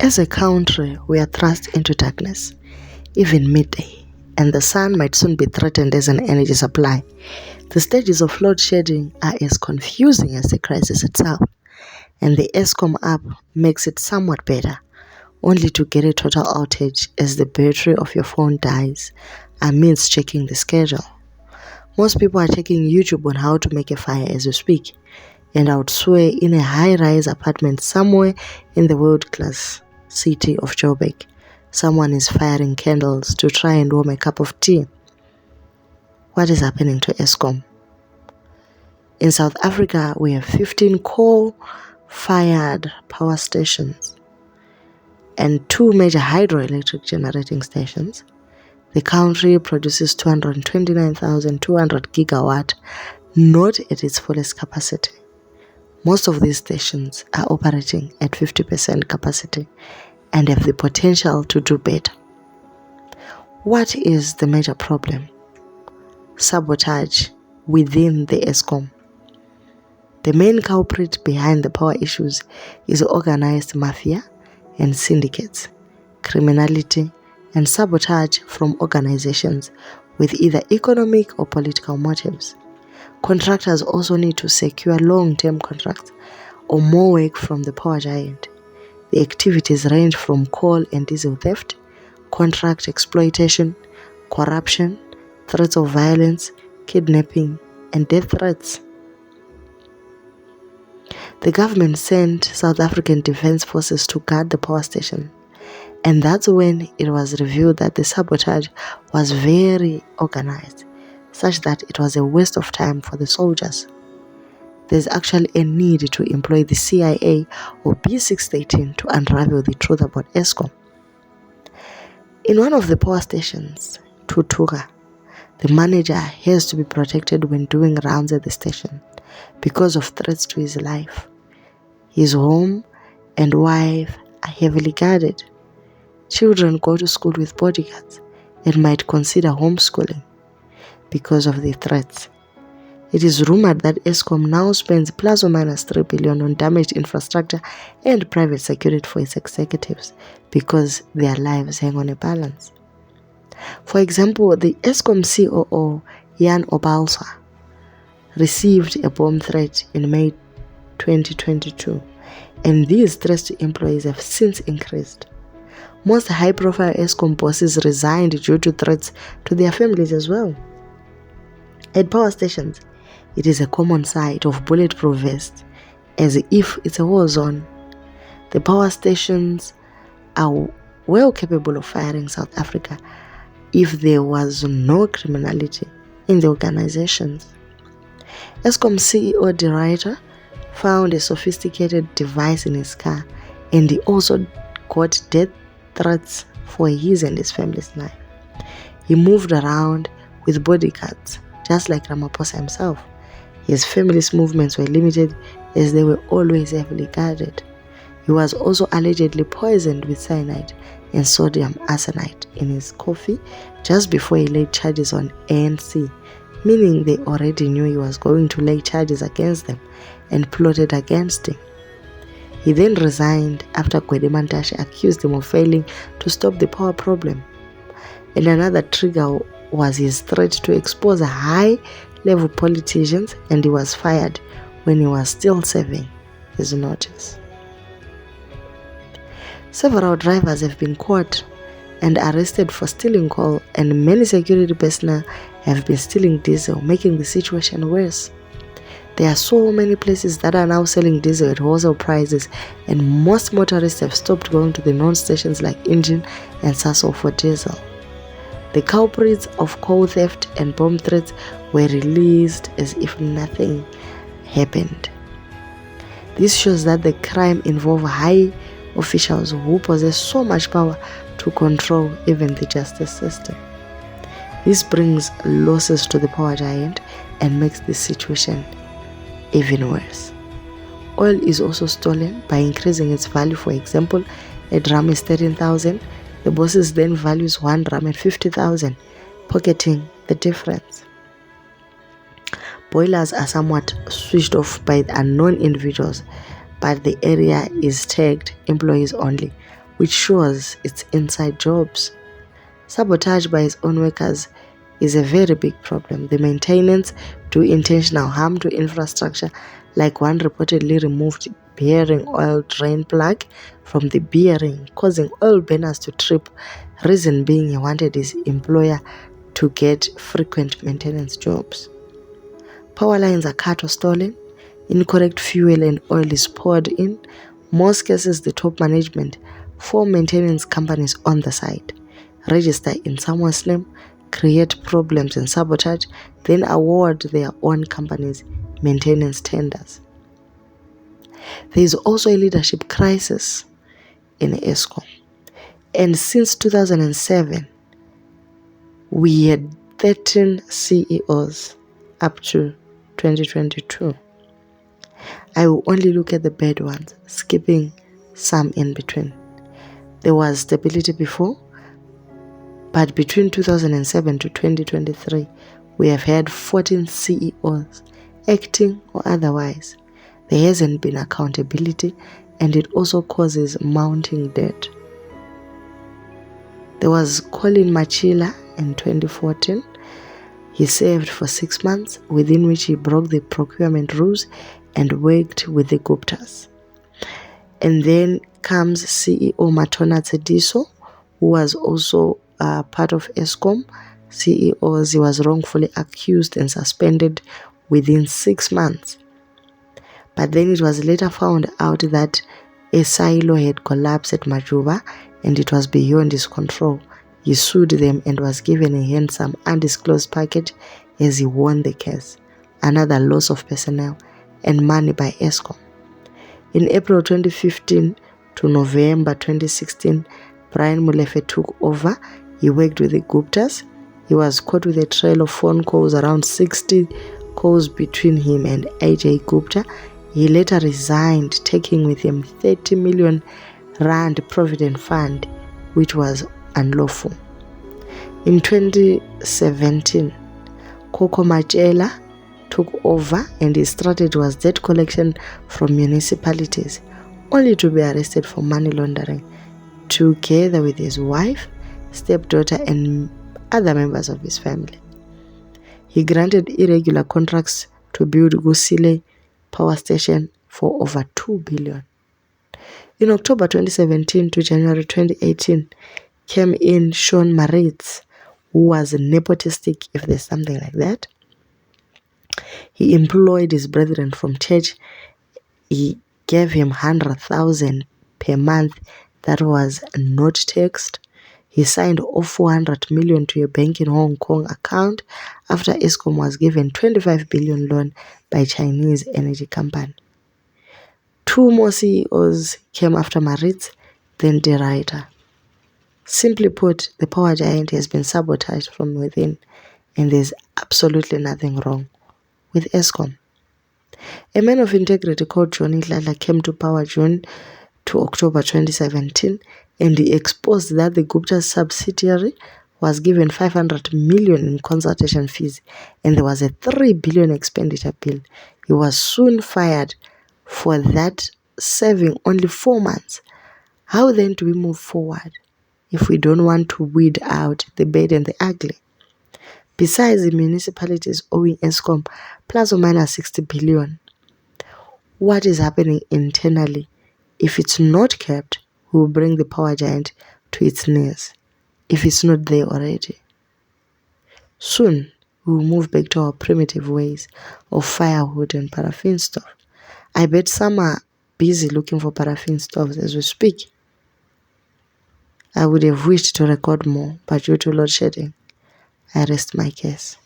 As a country, we are thrust into darkness, even midday, and the sun might soon be threatened as an energy supply. The stages of load shedding are as confusing as the crisis itself, and the Eskom app makes it somewhat better, only to get a total outage as the battery of your phone dies amidst checking the schedule. Most people are checking YouTube on how to make a fire as we speak, and I would swear in a high-rise apartment somewhere in the world-class city of Joburg, someone is firing candles to try and warm a cup of tea. What is happening to Eskom? In South Africa, we have 15 coal-fired power stations and 2 major hydroelectric generating stations. The country produces 229,200 gigawatt, not at its fullest capacity. Most of these stations are operating at 50% capacity and have the potential to do better. What is the major problem? Sabotage within the Eskom. The main culprit behind the power issues is organized mafia and syndicates, criminality, and sabotage from organizations with either economic or political motives. Contractors also need to secure long-term contracts or more work from the power giant. The activities range from coal and diesel theft, contract exploitation, corruption, threats of violence, kidnapping, and death threats. The government sent South African Defence Forces to guard the power station, and that's when it was revealed that the sabotage was very organized, such that it was a waste of time for the soldiers. There's actually a need to employ the CIA or B613 to unravel the truth about Eskom. In one of the power stations, Tutuga, the manager has to be protected when doing rounds at the station because of threats to his life. His home and wife are heavily guarded. Children go to school with bodyguards and might consider homeschooling because of the threats. It is rumored that Eskom now spends plus or minus 3 billion on damaged infrastructure and private security for its executives because their lives hang on a balance. For example, the Eskom COO, Jan Obalsa, received a bomb threat in May 2022, and these threats to employees have since increased. Most high-profile Eskom bosses resigned due to threats to their families as well. At power stations, it is a common sight of bulletproof vests, as if it's a war zone. The power stations are well capable of firing South Africa if there was no criminality in the organizations. Eskom CEO De Ruyter found a sophisticated device in his car, and he also got death threats for his and his family's life. He moved around with bodyguards, just like Ramaphosa himself. His family's movements were limited as they were always heavily guarded. He was also allegedly poisoned with cyanide and sodium arsenite in his coffee just before he laid charges on ANC, meaning they already knew he was going to lay charges against them and plotted against him. He then resigned after Gwede Mantashe accused him of failing to stop the power problem. And another trigger was his threat to expose high-level politicians, and he was fired when he was still serving his notice. Several drivers have been caught and arrested for stealing coal, and many security personnel have been stealing diesel, making the situation worse. There are so many places that are now selling diesel at wholesale prices, and most motorists have stopped going to the non-stations like Engine and Sasol for diesel. The culprits of coal theft and bomb threats were released as if nothing happened. This shows that the crime involves high officials who possess so much power to control even the justice system. This brings losses to the power giant and makes the situation even worse. Oil is also stolen by increasing its value. For example, a drum is 13,000. The bosses then values 1 drum at 50,000, pocketing the difference. Boilers are somewhat switched off by unknown individuals, but the area is tagged employees only. which shows its inside jobs. Sabotage by its own workers is a very big problem. The maintenance do intentional harm to infrastructure, like one reportedly removed bearing oil drain plug from the bearing, causing oil burners to trip, reason being he wanted his employer to get frequent maintenance jobs. Power lines are cut or stolen, incorrect fuel and oil is poured in. Most cases, the top management form maintenance companies on the side, register in someone's name, create problems and sabotage, then award their own companies maintenance tenders. There is also a leadership crisis in Eskom. And since 2007, we had 13 CEOs up to 2022. I will only look at the bad ones, skipping some in between. There was stability before, but between 2007 to 2023, we have had 14 CEOs, acting or otherwise. There hasn't been accountability, and it also causes mounting debt. There was Colin Machila in 2014. He served for 6 months, within which he broke the procurement rules and worked with the Guptas. And then comes CEO Matona Tsediso, who was also part of Eskom. CEOs, he was wrongfully accused and suspended within 6 months. But then it was later found out that a silo had collapsed at Majuba and it was beyond his control. He sued them and was given a handsome undisclosed package as he won the case. Another loss of personnel and money by Eskom. In April 2015 to November 2016, Brian Molefe took over. He worked with the Guptas. He was caught with a trail of phone calls, around 60 calls between him and AJ Gupta. He later resigned, taking with him 30 million rand provident fund, which was unlawful. In 2017, Coco Machela took over and his strategy was debt collection from municipalities, only to be arrested for money laundering, together with his wife, stepdaughter and other members of his family. He granted irregular contracts to build Gusile power station for over 2 billion. In October 2017 to January 2018 came in Sean Maritz, who was nepotistic, if there's something like that. He employed his brethren from church. He gave him 100,000 per month that was not taxed. He signed off 400 million to a bank in Hong Kong account after Eskom was given 25 billion loan by Chinese energy company. 2 more CEOs came after Maritz, then De Ruyter. Simply put, the power giant has been sabotaged from within, and there's absolutely nothing wrong with Eskom. A man of integrity called Johnny Lala came to power June to October 2017, and he exposed that the Gupta subsidiary was given 500 million in consultation fees, and there was a 3 billion expenditure bill. He was soon fired for that, serving only 4 months. How then do we move forward if we don't want to weed out the bad and the ugly? Besides the municipalities owing Eskom plus or minus 60 billion, what is happening internally? If it's not kept, we will bring the power giant to its knees, if it's not there already. Soon, we will move back to our primitive ways of firewood and paraffin stove. I bet some are busy looking for paraffin stoves as we speak. I would have wished to record more, but due to load shedding, I rest my case.